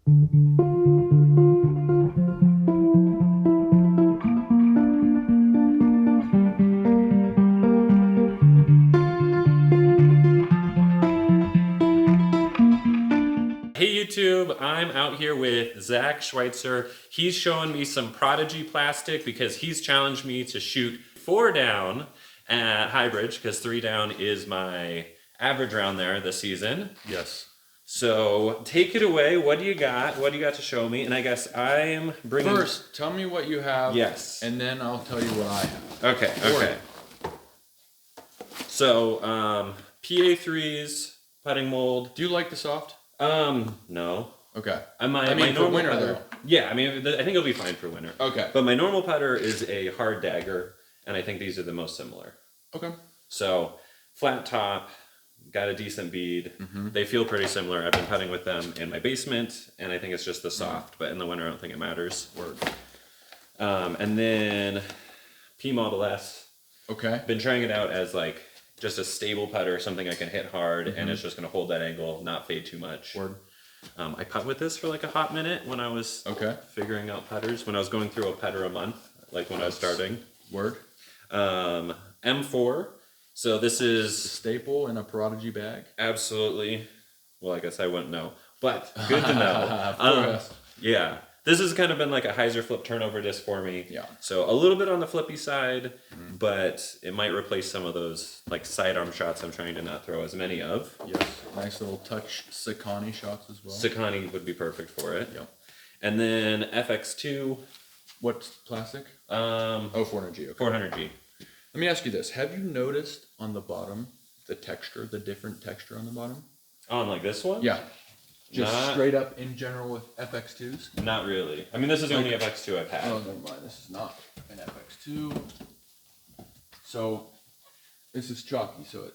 Hey YouTube, I'm out here with Zach Schweitzer. He's showing me some Prodigy plastic because he's challenged me to shoot 4 down at High Bridge because 3 down is my average round there this season. Yes. So take it away. What do you got? What do you got to show me? And I guess I'm bringing... First, tell me what you have. Yes. And then I'll tell you what I have. Okay. So, PA3s, putting mold. Do you like the soft? No. Okay. My for normal winter putter, though. Yeah, I mean, I think it'll be fine for winter. Okay. But my normal putter is a hard dagger, and I think these are the most similar. Okay. So, flat top, got a decent bead. They feel pretty similar. I've been putting with them in my basement, and I think it's just the soft, but in the winter I don't think it matters. Word. And then P Model S. Okay. Been trying it out as like just a stable putter, something I can hit hard, and it's just going to hold that angle, not fade too much. Word. I putt with this for like a hot minute when I was figuring out putters, when I was going through a putter a month, like when I was starting. Word. M4. So this is... A staple in a Prodigy bag? Absolutely. Well, I guess I wouldn't know, but good to know. Yeah. This has kind of been like a hyzer flip turnover disc for me. Yeah. So a little bit on the flippy side, but it might replace some of those like sidearm shots I'm trying to not throw as many of. Yes. Nice little touch Sakani shots as well. Sakani would be perfect for it. Yep. And then FX2. What plastic? 400G. Okay. 400G. Let me ask you this. Have you noticed on the bottom the texture, the different texture on the bottom? On like this one? Yeah. Just straight up in general with FX2s? Not really. I mean, this is the only FX2 I've had. Oh, never mind. This is not an FX2. So, this is chalky, so it...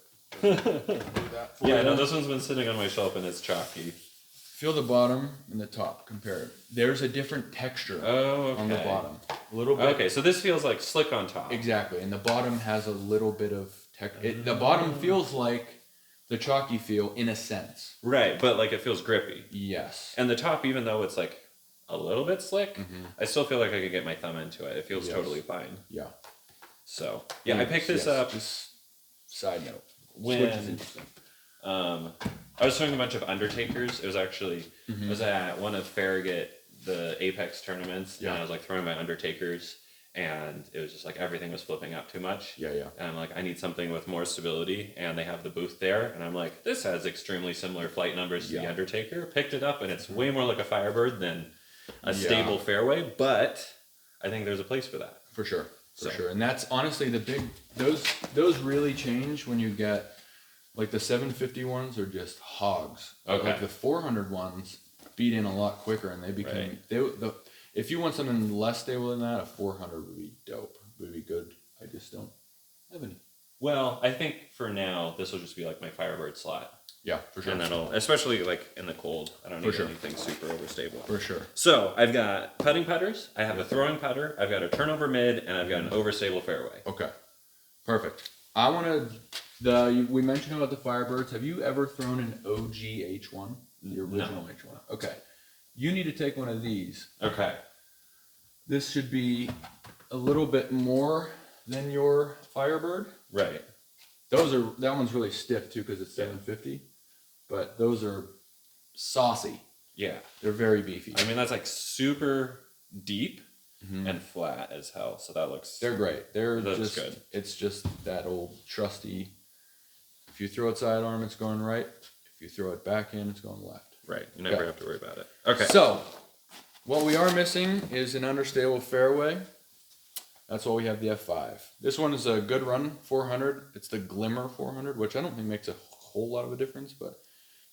Yeah, no, this one's been sitting on my shelf and it's chalky. Feel the bottom and the top, compare it. There's a different texture on the bottom. A little bit. Okay, so this feels like slick on top. Exactly, and the bottom has a little bit of texture. The bottom feels like the chalky feel in a sense. Right, but like it feels grippy. Yes. And the top, even though it's like a little bit slick, I still feel like I could get my thumb into it. It feels totally fine. Yeah. So, yeah, I picked this up. Just side note. When Switch is interesting. I was throwing a bunch of Undertakers. It was actually, I was at one of Farragut, the Apex tournaments, and I was like throwing my Undertakers, and it was just like everything was flipping out too much. Yeah. And I'm like, I need something with more stability, and they have the booth there, and I'm like, this has extremely similar flight numbers to the Undertaker. Picked it up, and it's way more like a Firebird than a stable fairway, but I think there's a place for that. For sure. For sure. And that's honestly the big, those really change when you get, like the 750 ones are just hogs. Okay. Like the 400 ones beat in a lot quicker, and they became, if you want something less stable than that, a 400 would be dope. Would be good. I just don't have any. Well, I think for now, this will just be like my Firebird slot. Yeah, for sure. And that'll, especially like in the cold, I don't need anything super overstable. For sure. So I've got putting putters, I have a throwing putter, I've got a turnover mid, and I've got an overstable fairway. Okay. Perfect. I want to, we mentioned about the Firebirds. Have you ever thrown an OG H1? The original H1? Okay. You need to take one of these. Okay. This should be a little bit more than your Firebird. Right. That one's really stiff too because it's 750. But those are saucy. Yeah. They're very beefy. I mean, that's like super deep and flat as hell. So that looks... They're great. They're just good. Good. It's just that old trusty, if you throw it sidearm, it's going right. If you throw it back in, it's going left. Right. You never have to worry about it. Okay. So, what we are missing is an understable fairway. That's why we have the F5. This one is a good run, 400. It's the Glimmer 400, which I don't think makes a whole lot of a difference, but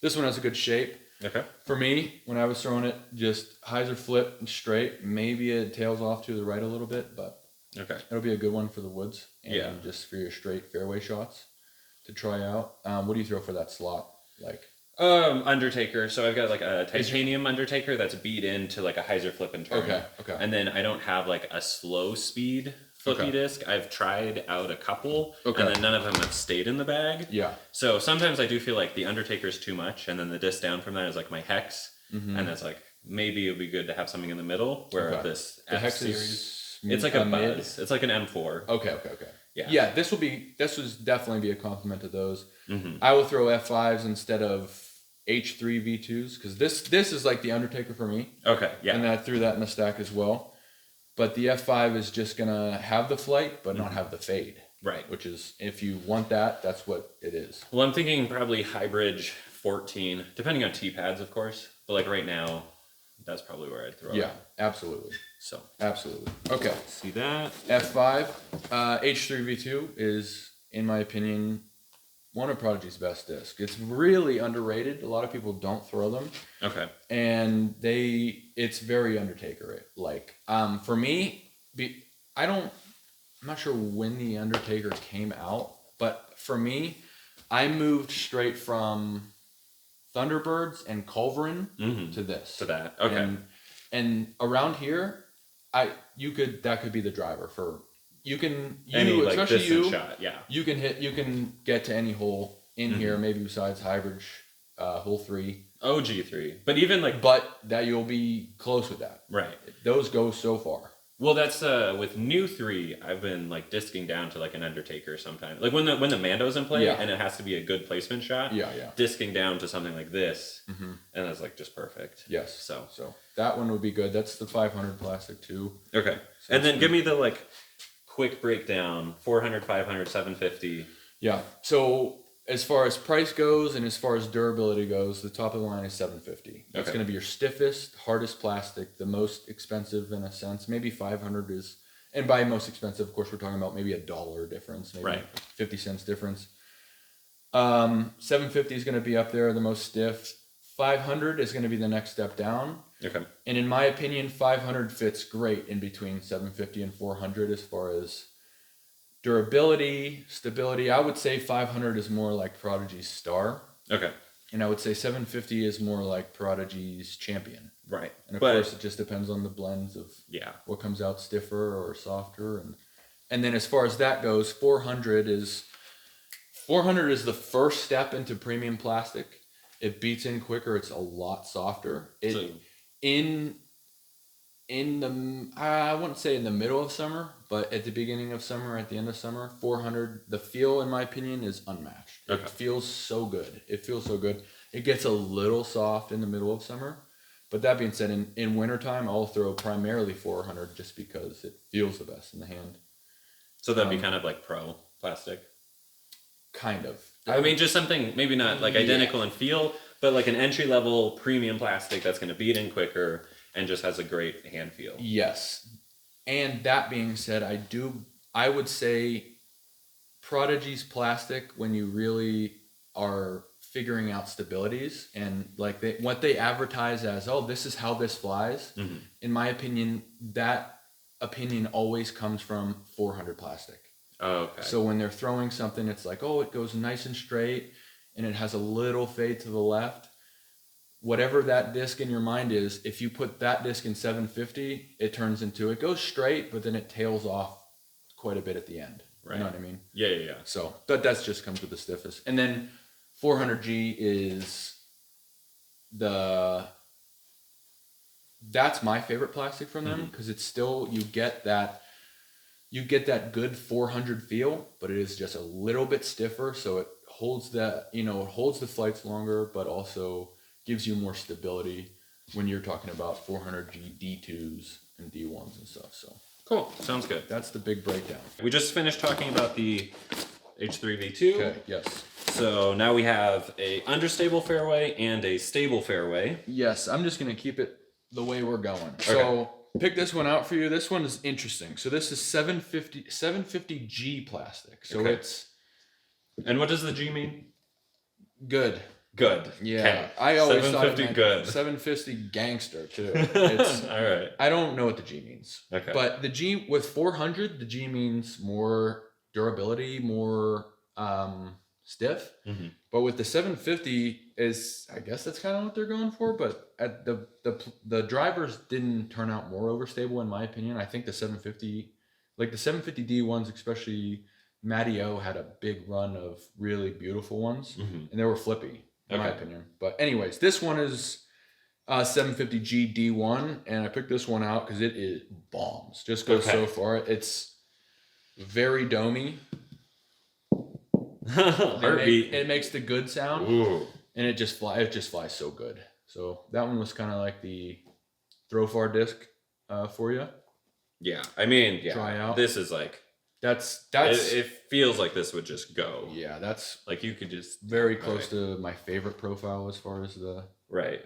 this one has a good shape. Okay. For me, when I was throwing it, just hyzer flip and straight. Maybe it tails off to the right a little bit, but it'll be a good one for the woods and just for your straight fairway shots to try out. What do you throw for that slot? Like Undertaker. So I've got like a titanium Undertaker that's beat into like a hyzer flip and turn. Okay. And then I don't have like a slow speed flippy disc. I've tried out a couple, and then none of them have stayed in the bag. Yeah. So sometimes I do feel like the Undertaker's too much, and then the disc down from that is like my Hex, and that's like maybe it would be good to have something in the middle where this the F Hex series. It's like a buzz. It's like an M4. Okay. Yeah. This would definitely be a complement to those. Mm-hmm. I will throw F5s instead of H3 V2s because this is like the Undertaker for me. Okay. Yeah. And I threw that in the stack as well. But the F5 is just gonna have the flight, but not have the fade. Right. Which is, if you want that, that's what it is. Well, I'm thinking probably hybrid 14, depending on T-pads, of course. But like right now, that's probably where I'd throw it. Yeah, absolutely. So. Absolutely. Okay. See that? F5, H3 V2 is, in my opinion, one of Prodigy's best discs. It's really underrated. A lot of people don't throw them. Okay. And it's very Undertaker-like. For me, I'm not sure when the Undertaker came out, but for me, I moved straight from Thunderbirds and Culverin to this. To that. Okay. And around here, that could be the driver for especially you shot. Yeah. You can get to any hole in here, maybe besides hybrid hole 3. G3. But even like that you'll be close with that. Right. Those go so far. Well, that's with new 3. I've been like disking down to like an Undertaker sometimes. Like when the Mando's in play and it has to be a good placement shot. Yeah. Disking down to something like this, and that's like just perfect. Yes. So that one would be good. That's the 500 plastic too. Okay. So and then give me the like quick breakdown: 400, 500, 750. Yeah. So as far as price goes and as far as durability goes, the top of the line is 750. That's going to be your stiffest, hardest plastic, the most expensive in a sense. Maybe 500 is, and by most expensive, of course, we're talking about maybe $1 difference, maybe 50 cents difference. 750 is going to be up there, the most stiff. 500 is going to be the next step down. Okay. And in my opinion, 500 fits great in between 750 and 400 as far as durability, stability. I would say 500 is more like Prodigy's star. Okay. And I would say 750 is more like Prodigy's champion. Right. And of course, it just depends on the blends of what comes out stiffer or softer. And then as far as that goes, 400 is the first step into premium plastic. It beats in quicker. It's a lot softer. I wouldn't say in the middle of summer, but at the beginning of summer, at the end of summer, 400, the feel, in my opinion, is unmatched. Okay. It feels so good. It gets a little soft in the middle of summer. But that being said, in wintertime, I'll throw primarily 400 just because it feels the best in the hand. So that'd be kind of like pro plastic? Kind of. I mean, just something maybe not like identical in feel, but like an entry-level premium plastic that's going to beat in quicker and just has a great hand feel. Yes. And that being said, I would say Prodigy's plastic, when you really are figuring out stabilities and like what they advertise as, oh, this is how this flies. Mm-hmm. In my opinion, that opinion always comes from 400 plastic. Oh, okay. So when they're throwing something, it's like, oh, it goes nice and straight and it has a little fade to the left. Whatever that disc in your mind is, if you put that disc in 750, it goes straight, but then it tails off quite a bit at the end. Right. You know what I mean? Yeah. So that's just comes with the stiffest. And then 400G is that's my favorite plastic from them because it's still, you get that good 400 feel, but it is just a little bit stiffer. So it holds the flights longer, but also gives you more stability when you're talking about 400G D2s and D1s and stuff. So cool. Sounds good. That's the big breakdown. We just finished talking about the H3V2. Okay, yes. So now we have a understable fairway and a stable fairway. Yes, I'm just going to keep it the way we're going. Okay. So pick this one out for you. This one is interesting. So this is 750G plastic. So it's... And what does the G mean? Good. Good. Yeah. Okay. I always thought it meant good. 750 gangster too. It's all right. I don't know what the G means. Okay. But the G with 400, the G means more durability, more stiff. Mm-hmm. But with the 750 I guess that's kind of what they're going for. But at the drivers didn't turn out more overstable in my opinion. I think the 750, like the 750 D1s, especially Matty O had a big run of really beautiful ones, and they were flippy. In my opinion. But anyways, this one is 750G D1, and I picked this one out because it is bombs. Just goes so far. It's very domey. It makes the good sound. Ooh. And it just flies so good. So that one was kind of like the throw far disc for you. Yeah, I mean, yeah. Try out. This is like that's it feels like this would just go. Yeah, that's like you could just very close to my favorite profile as far as the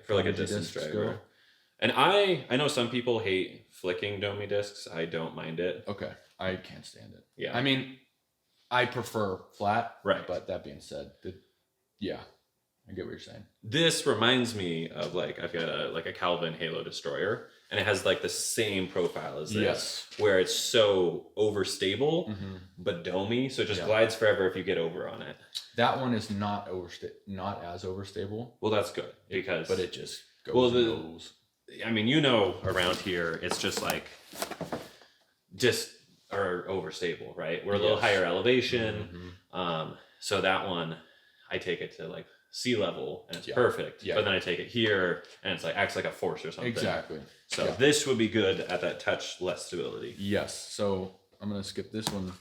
for like a distance driver. Go. And I know some people hate flicking domey discs. I don't mind it. Okay, I can't stand it. Yeah, I mean, I prefer flat. Right. But that being said, yeah, I get what you're saying. This reminds me of like I've got a Calvin Halo Destroyer, and it has like the same profile as this, where it's so overstable but domey, so it just glides forever if you get over on it. That one is not as overstable. Well, that's good because but it just goes. I mean, around here it's just like or overstable, right? We're a little higher elevation, so that one I take it to like sea level and it's perfect. Yeah. But then I take it here and it's like acts like a force or something. Exactly. So this would be good at that touch less stability. Yes. So I'm gonna skip this one.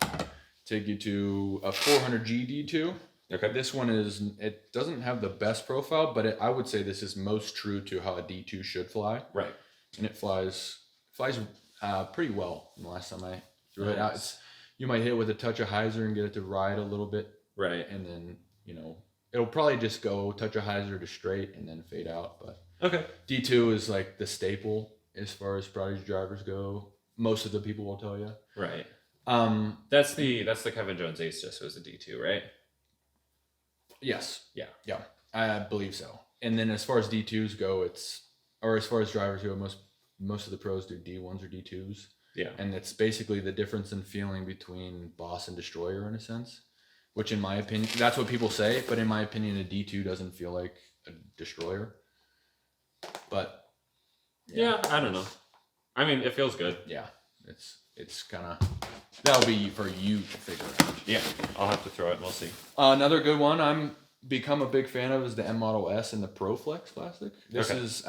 Take you to a 400G D2. Okay. This one it doesn't have the best profile, but I would say this is most true to how a D2 should fly. Right. And it flies pretty well. The last time I threw it out, you might hit it with a touch of hyzer and get it to ride a little bit. Right. And then it'll probably just go touch a hyzer to straight and then fade out. But okay. D2 is like the staple as far as Prodigy drivers go. Most of the people will tell you. Right. That's the Kevin Jones Ace disc was a D2, right? Yes. Yeah. Yeah. I believe so. And then as far as D2s go, as far as drivers go, most of the pros do D1s or D2s. Yeah. And it's basically the difference in feeling between boss and destroyer in a sense. Which in my opinion, that's what people say, but in my opinion, a D2 doesn't feel like a destroyer. But yeah, I don't know. I mean, it feels good. Yeah, it's kind of, that'll be for you to figure out. Yeah, I'll have to throw it and we'll see. Another good one I'm become a big fan of is the M Model S and the ProFlex plastic. This is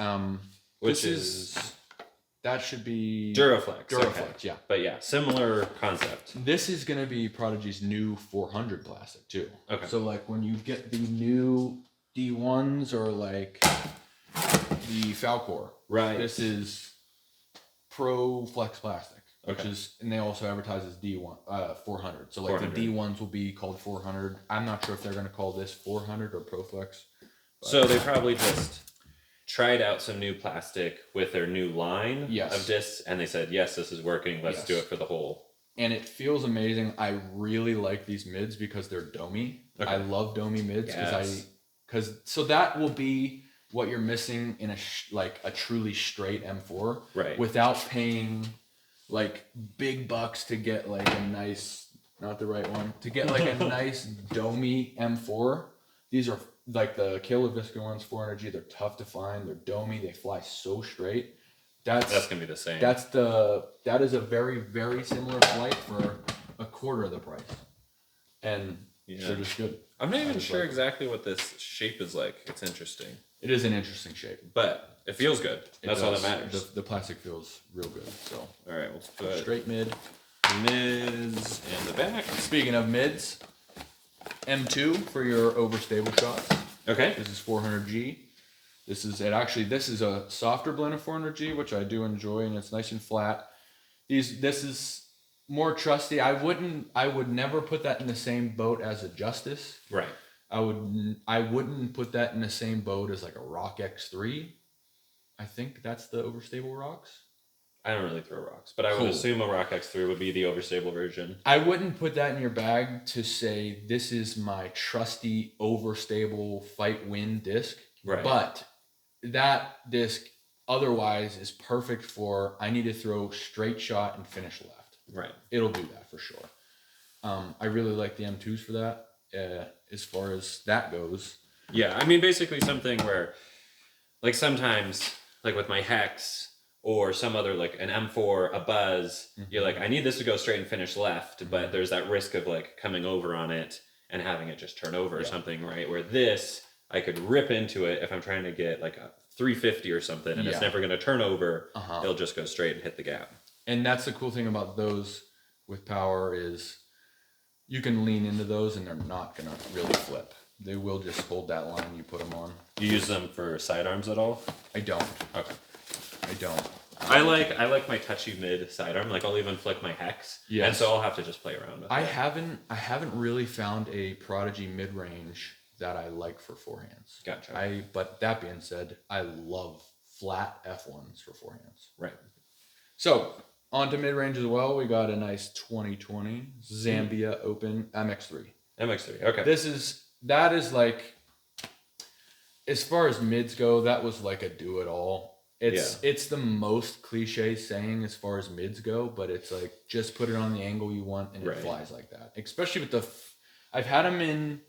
that should be Duraflex. Duraflex, okay. Yeah. But yeah, similar concept. This is going to be Prodigy's new 400 plastic too. Okay. So like when you get the new D1s or like the Falcor, right? This is ProFlex plastic, which is, and they also advertise as D1 400. So like 400. The D1s will be called 400. I'm not sure if they're going to call this 400 or ProFlex. So they probably just tried out some new plastic with their new line of discs, and they said, yes, this is working. Let's do it for the whole. And it feels amazing. I really like these mids because they're domey. Okay. I love domey mids so that will be what you're missing in a truly straight M4, right? Without paying like big bucks to get like a nice, not the right one, to get like a nice domey M4. These are like the Kayla Visco ones, 400G. They're tough to find. They're domey. They fly so straight. That's gonna be the same. That is a very, very similar flight for a quarter of the price, and they're just good. I'm not even sure exactly what this shape is like. It's interesting. It is an interesting shape, but it feels good. That's all that matters. The plastic feels real good. So all right, let's put straight mids in the back. Speaking of mids, M2 for your overstable shots. Okay. This is 400G. This is a softer blend of 400G, which I do enjoy, and it's nice and flat. This is more trusty. I would never put that in the same boat as a Justice. Right. I wouldn't put that in the same boat as like a Rock X3. I think that's the overstable rocks. I don't really throw rocks, but I would assume a Rock X3 would be the overstable version. I wouldn't put that in your bag to say this is my trusty overstable fight win disc. Right. But that disc otherwise is perfect for I need to throw straight shot and finish left. Right. It'll do that for sure. I really like the M2s for that. As far as that goes. Yeah, I mean basically something where like sometimes like with my Hex or some other like an M4, a Buzz, you're like, I need this to go straight and finish left, but there's that risk of like coming over on it and having it just turn over or something, right? Where this, I could rip into it if I'm trying to get like a 350 or something, and it's never going to turn over. It'll just go straight and hit the gap. And that's the cool thing about those with power is you can lean into those and they're not going to really flip. They will just hold that line you put them on. You use them for sidearms at all? I don't. Okay. I don't. I like my touchy mid sidearm. Like I'll even flick my hex. Yes. And so I'll have to just play around with it. I haven't really found a Prodigy mid-range that I like for forehands. Gotcha. But that being said, I love flat F1s for forehands. Right. So on to mid-range as well. We got a nice 2020 Zambia Open MX3. MX3. Okay. That is like, as far as mids go, that was like a do-it-all. It's the most cliche saying as far as mids go, but it's like just put it on the angle you want and it flies like that. Especially with I've had them in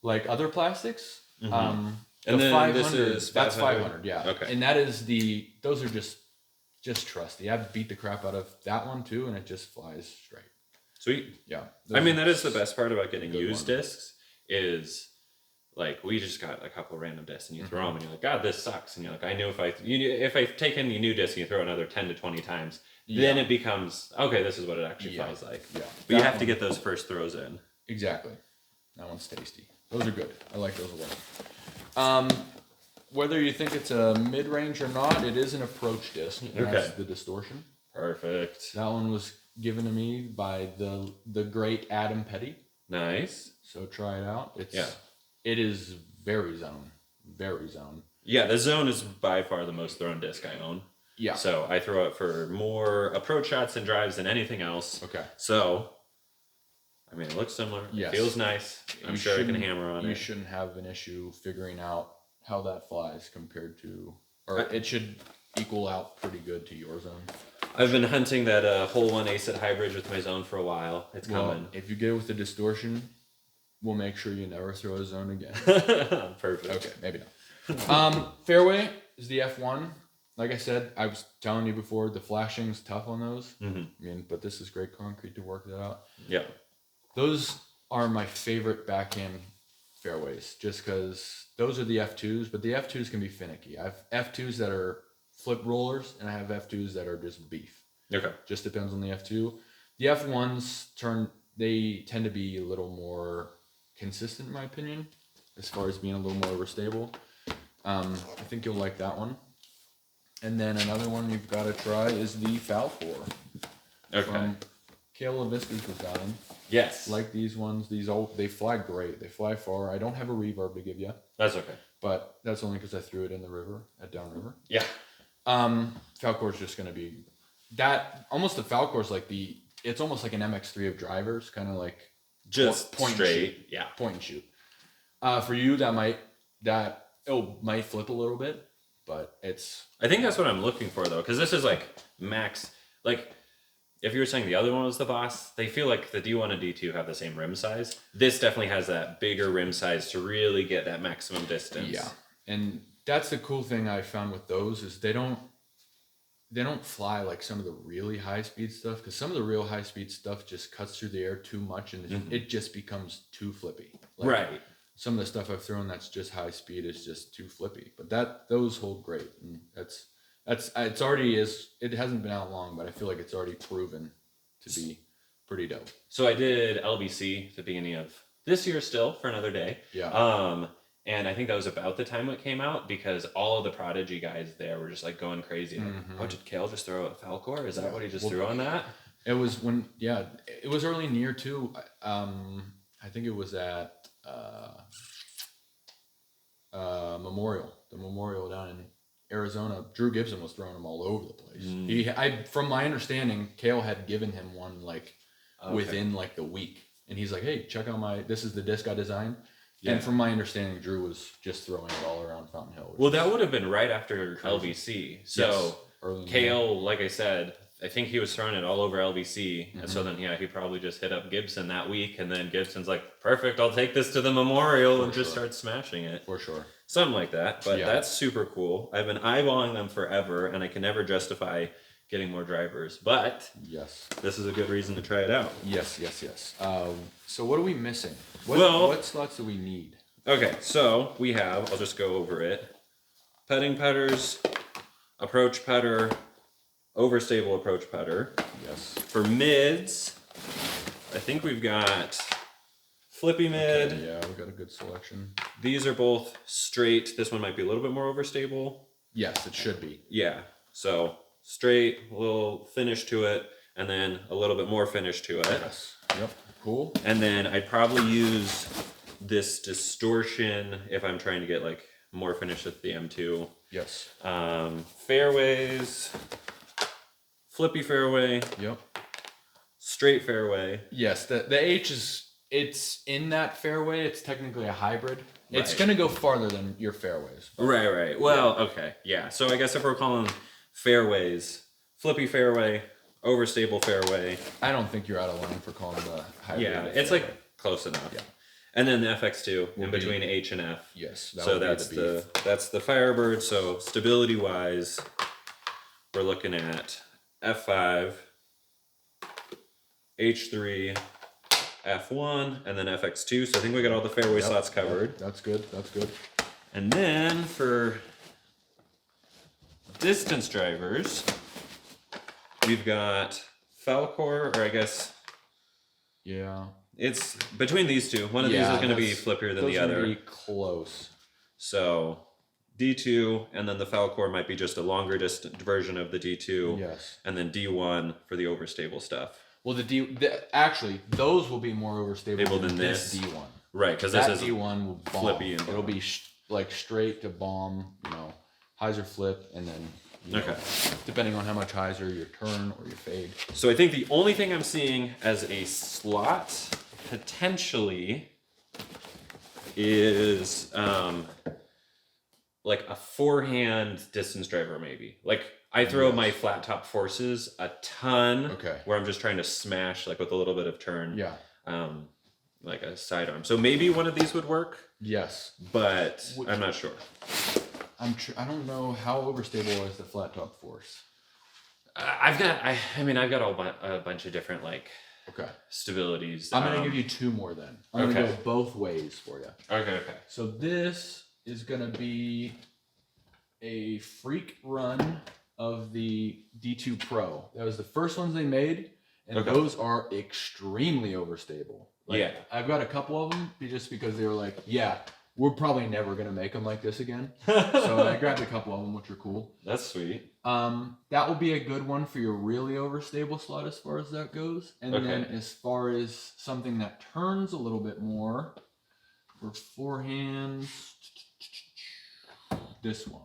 like other plastics. And the then 500, this is 500? That's 500, yeah. Okay. And that is those are just trusty. I've beat the crap out of that one too, and it just flies straight. Sweet. Yeah. I mean, that is the best part about getting used discs is like we just got a couple random discs and you throw them and you're like, God, this sucks. And you're like, I knew if I take any new disc and you throw another 10 to 20 times, then it becomes, okay, this is what it actually flies like. Yeah. But you have to get those first throws in. Exactly. That one's tasty. Those are good. I like those a lot. Whether you think it's a mid-range or not, it is an approach disc. That's the distortion. Perfect. That one was given to me by the great Adam Petty. Nice. So try it out. It is very zone. Very zone. Yeah, the zone is by far the most thrown disc I own. Yeah. So I throw it for more approach shots and drives than anything else. Okay. So, I mean, it looks similar. Yes. It feels nice. I'm sure I can hammer on it. You shouldn't have an issue figuring out how that flies compared to, or it should equal out pretty good to your zone. I've been hunting that hole 1 ace at hybrid with my zone for a while. It's coming. If you get it with the distortion, we'll make sure you never throw a zone again. Perfect. Okay, maybe not. Fairway is the F1. Like I said, I was telling you before, the flashing's tough on those. I mean, but this is great concrete to work that out. Yeah. Those are my favorite backhand fairways, just because those are the F2s, but the F2s can be finicky. I have F2s that are flip rollers, and I have F2s that are just beef. Okay. Just depends on the F2. The F1s they tend to be a little more consistent, in my opinion, as far as being a little more stable. I think you'll like that one. And then another one you've got to try is the Falcor. Okay. From Kale LaVista's design. Yes. Like these ones. They fly great. They fly far. I don't have a reverb to give you. That's okay. But that's only because I threw it in the river, at downriver. Yeah. Falcor's just going to be that. Almost the Falcor's like it's almost like an MX3 of drivers, kind of like just point straight. And shoot. Yeah. Point and shoot. For you, it might flip a little bit. But I think that's what I'm looking for, though, because this is like max. Like, if you were saying the other one was the boss, they feel like the D1 and D2 have the same rim size. This definitely has that bigger rim size to really get that maximum distance. Yeah, and that's the cool thing I found with those is they don't fly like some of the really high speed stuff, because some of the real high speed stuff just cuts through the air too much and it just becomes too flippy. Like, right. Some of the stuff I've thrown that's just high speed is just too flippy, but those hold great, and it hasn't been out long, but I feel like it's already proven to be pretty dope. So I did LBC at the beginning of this year still for another day. Yeah. And I think that was about the time it came out, because all of the Prodigy guys there were just like going crazy. Like, oh, did Kale just throw a Falcor? Is that what he just threw on that? It was it was early in the year too. I think it was at the Memorial down in Arizona. Drew Gibson was throwing them all over the place. From my understanding, Kale had given him one within like the week, and he's like, "Hey, check out this is the disc I designed." Yeah. And from my understanding, Drew was just throwing it all around Fountain Hill. Well, that would have been right after LBC. So yes. Kale, like I said, I think he was throwing it all over LBC. And so then, he probably just hit up Gibson that week. And then Gibson's like, perfect, I'll take this to the Memorial and just start smashing it. For sure. Something like that. But that's super cool. I've been eyeballing them forever, and I can never justify getting more drivers. But yes, this is a good reason to try it out. Yes. So what are we missing? What slots do we need? Okay, so we have, I'll just go over it. putting putters, approach putter, overstable approach putter. Yes. For mids, I think we've got flippy mid. Okay, yeah, we got a good selection. These are both straight. This one might be a little bit more overstable. Yes, it should be. Yeah. So straight, a little finish to it, and then a little bit more finish to it. Yes. Yep. Cool. And then I'd probably use this distortion if I'm trying to get like more finish with the M2. Yes. Fairways, flippy fairway. Yep. Straight fairway. Yes, the H it's in that fairway. It's technically a hybrid. Right. It's gonna go farther than your fairways. Right. Well, okay, yeah. So I guess if we're calling fairways, flippy fairway, overstable fairway. I don't think you're out of line for calling the hybrid. Yeah, it's fairway. like close enough. Yeah. And then the FX2 in between H and F. Yes. So that's the Firebird. So stability wise, we're looking at F5, H3, F1, and then FX2. So I think we got all the fairway slots covered. That's good. That's good. And then for distance drivers, we've got Falcor, or I guess Yeah. it's between these two. One of these is going to be flippier than the other. Those are be close. So D2, and then the Falcor might be just a longer distant version of the D2. Yes. And then D1 for the overstable stuff. Well, actually, those will be more overstable than this D1. Right, because that this is D1 will bomb. flippy and It'll be like straight to bomb, hyzer flip, and then depending on how much hyzer, your turn or your fade. So I think the only thing I'm seeing as a slot potentially is like a forehand distance driver, maybe. Like I throw my flat top forces a ton, where I'm just trying to smash like with a little bit of turn. Yeah. Like a sidearm. So maybe one of these would work. Yes. But I'm not sure. I don't know how overstable is the flat top force. I've got a bunch of different stabilities. I'm gonna give you two more then. I'm gonna go both ways for you. Okay. So this is gonna be a freak run of the D2 Pro. That was the first ones they made, and those are extremely overstable. I've got a couple of them just because they were like, we're probably never gonna make them like this again. So I grabbed a couple of them, which are cool. That's sweet. That will be a good one for your really overstable slot as far as that goes. And then as far as something that turns a little bit more for forehands, this one.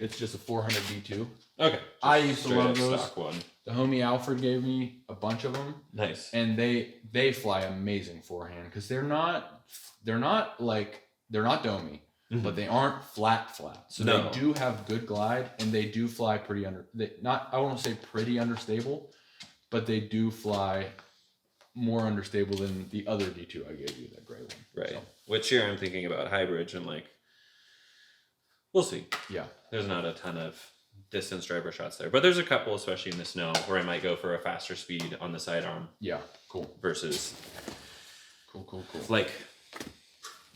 It's just a 400 D2. Okay. I used to love those. Stock one. The homie Alfred gave me a bunch of them. Nice. And they fly amazing forehand because they're not domey, but they aren't flat. So they do have good glide and they do fly pretty I won't say pretty understable, but they do fly more understable than the other D2 I gave you, that gray one. Right. So. Which here I'm thinking about hybrids and we'll see. Yeah. There's not a ton of distance driver shots there, but there's a couple, especially in the snow, where I might go for a faster speed on the sidearm. Yeah. Cool. Versus. Cool. Like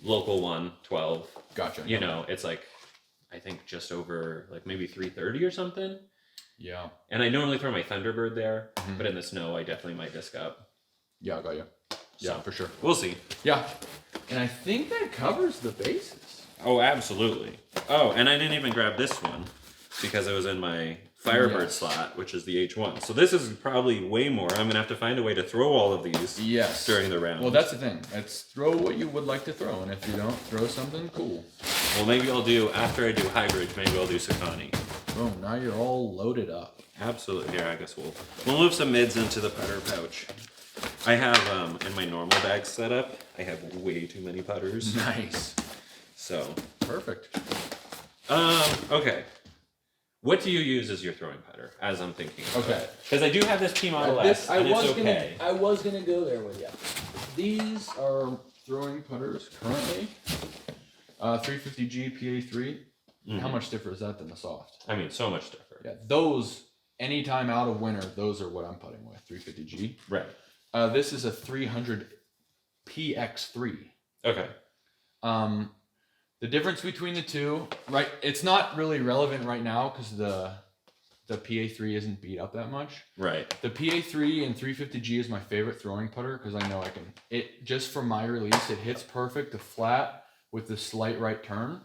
local 112. Gotcha. It's I think just over maybe 330 or something. Yeah. And I normally throw my Thunderbird there, but in the snow I definitely might disc up. Yeah, I got you. Yeah, for sure. We'll see. Yeah. And I think that covers the bases. Oh, absolutely. Oh, and I didn't even grab this one because it was in my Firebird slot, which is the H1. So this is probably way more. I'm going to have to find a way to throw all of these during the round. Well, that's the thing. It's throw what you would like to throw. And if you don't, throw something cool. Well, maybe I'll do, after I do hybrid, maybe I'll do Sakani. Boom, now you're all loaded up. Absolutely. Here, I guess we'll move some mids into the putter pouch. I have, in my normal bag setup, I have way too many putters. Nice. So. Perfect. Okay. What do you use as your throwing putter? As I'm thinking. Okay. Because I do have this T Model S, and it's okay. I was gonna go there with you. These are throwing putters currently. 350G PA3. How much stiffer is that than the soft? I mean, so much stiffer. Yeah, those anytime out of winter, those are what I'm putting with. 350G. Right. This is a 300 PX3. Okay. The difference between the two, right? It's not really relevant right now because the PA3 isn't beat up that much. Right. The PA3 and 350G is my favorite throwing putter because I know I can. It just for my release, it hits perfect to flat with the slight right turn.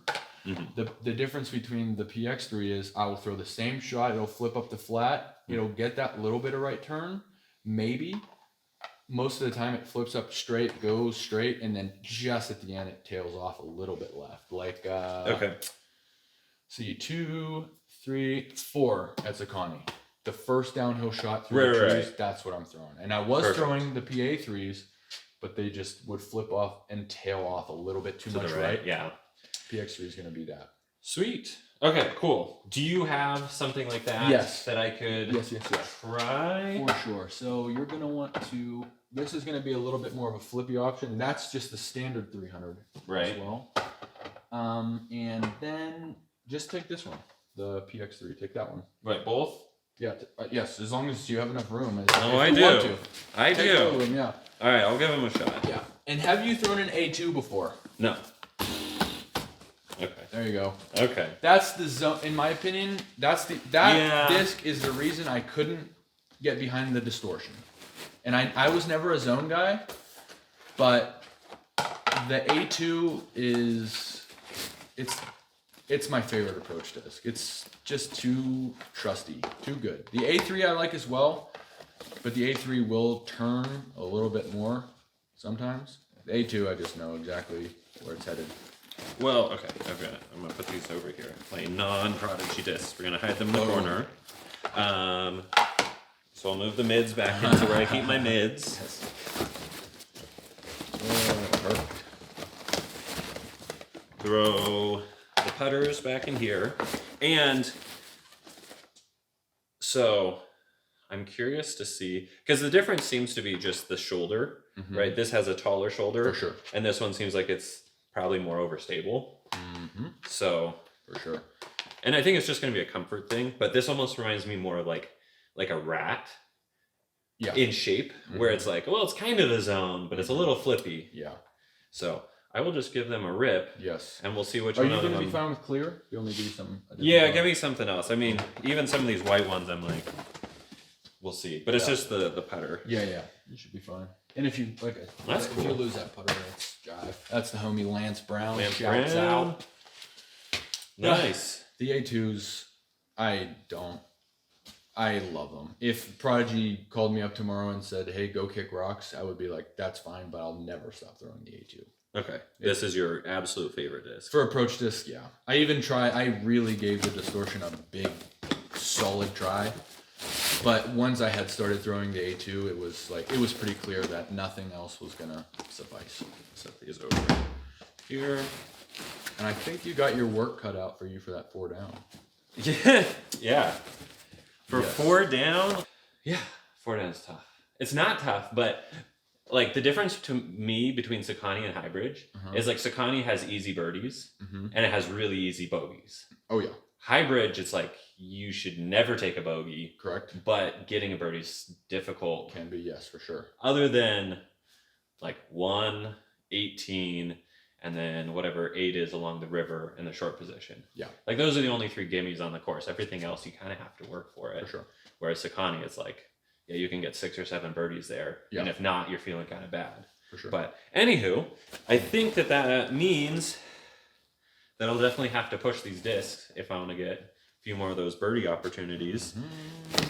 Mm-hmm. The difference between the PX3 is I will throw the same shot. It'll flip up the flat. It'll get that little bit of right turn, maybe. Most of the time it flips up straight, goes straight, and then just at the end it tails off a little bit left. Like okay. See 2, 3, 4 at Sakani. The first downhill shot through the trees, that's what I'm throwing. And I was throwing the PA3s, but they just would flip off and tail off a little bit too much right. Yeah. PX3 is going to be that. Sweet. Okay, cool. Do you have something like that? Yes. That I could try? For sure. So you're going to want to, this is going to be a little bit more of a flippy option. That's just the standard 300 as well. And then just take this one, the PX3. Take that one. Right, both? Yeah. Yes, as long as you have enough room. I do. I do. Room, yeah. All right, I'll give him a shot. Yeah. And have you thrown an A2 before? No. Okay. There you go. Okay. That's the zone. In my opinion, that disc is the reason I couldn't get behind the distortion. And I was never a zone guy, but the A2 it's my favorite approach disc. It's just too trusty, too good. The A3 I like as well, but the A3 will turn a little bit more sometimes. The A2 I just know exactly where it's headed. Well, okay, I'm gonna put these over here. Play non-Prodigy discs. We're gonna hide them in the corner. So I'll move the mids back into where I keep my mids. Perfect. Throw the putters back in here. And so I'm curious to see, because the difference seems to be just the shoulder, right? This has a taller shoulder. For sure. And this one seems like it's probably more overstable. So for sure. And I think it's just going to be a comfort thing, but this almost reminds me more of like a rat in shape, where it's like, well, it's kind of a zone, but it's a little flippy. Yeah. So I will just give them a rip. Yes. And we'll see which one of them. Are you going to be fine with clear? You'll need to do something. Yeah, give me something else. I mean, even some of these white ones, I'm like, we'll see. But it's just the putter. Yeah. You should be fine. And if you, that's cool. If you lose that putter, that's jive. That's the homie Lance Brown. Shouts out. Nice. The A2s, I love them. If Prodigy called me up tomorrow and said, hey, go kick rocks, I would be like, that's fine, but I'll never stop throwing the A2. Okay. This is your absolute favorite disc. For approach disc, yeah. I really gave the distortion a big, solid try. But once I had started throwing the A2, it was pretty clear that nothing else was going to suffice. Set these over here. And I think you got your work cut out for you for that 4 down. Yeah. For 4 down? Yeah, 4 down is tough. It's not tough, but like the difference to me between Sakani and Highbridge is like Sakani has easy birdies and it has really easy bogeys. Oh yeah. Highbridge, it's like you should never take a bogey. Correct. But getting a birdie is difficult. Can be, yes, for sure. Other than like 1, 18, and then whatever 8 is along the river in the short position. Yeah. Like those are the only 3 gimmies on the course. Everything else, you kind of have to work for it. For sure. Whereas Sakani, it's like, yeah, you can get 6 or 7 birdies there. Yeah. And if not, you're feeling kind of bad. For sure. But anywho, I think that means that I'll definitely have to push these discs if I want to get a few more of those birdie opportunities.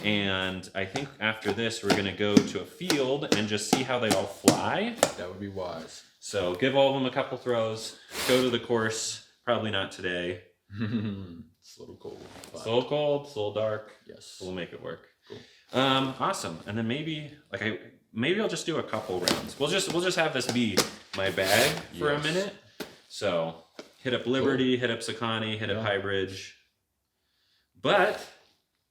And I think after this, we're going to go to a field and just see how they all fly. That would be wise. So give all of them a couple throws, go to the course, probably not today. It's a little cold. It's a little cold, it's a little dark. Yes. We'll make it work. Cool. Awesome. And then maybe I'll just do a couple rounds. We'll just have this be my bag for a minute. So hit up Liberty, hit up Sakani, hit up Highbridge. But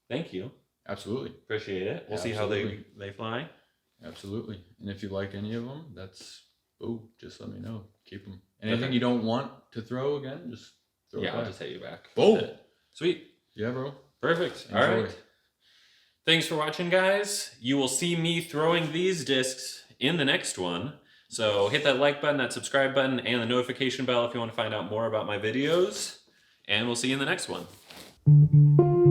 thank you. Absolutely. Appreciate it. We'll see how they fly. Absolutely. And if you like any of them, just let me know. Keep them. Anything you don't want to throw again, just throw it back. I'll just hit you back. Boom. Sweet. Yeah, bro. Perfect. Enjoy. All right. Thanks for watching, guys. You will see me throwing these discs in the next one. So hit that like button, that subscribe button, and the notification bell if you want to find out more about my videos. And we'll see you in the next one.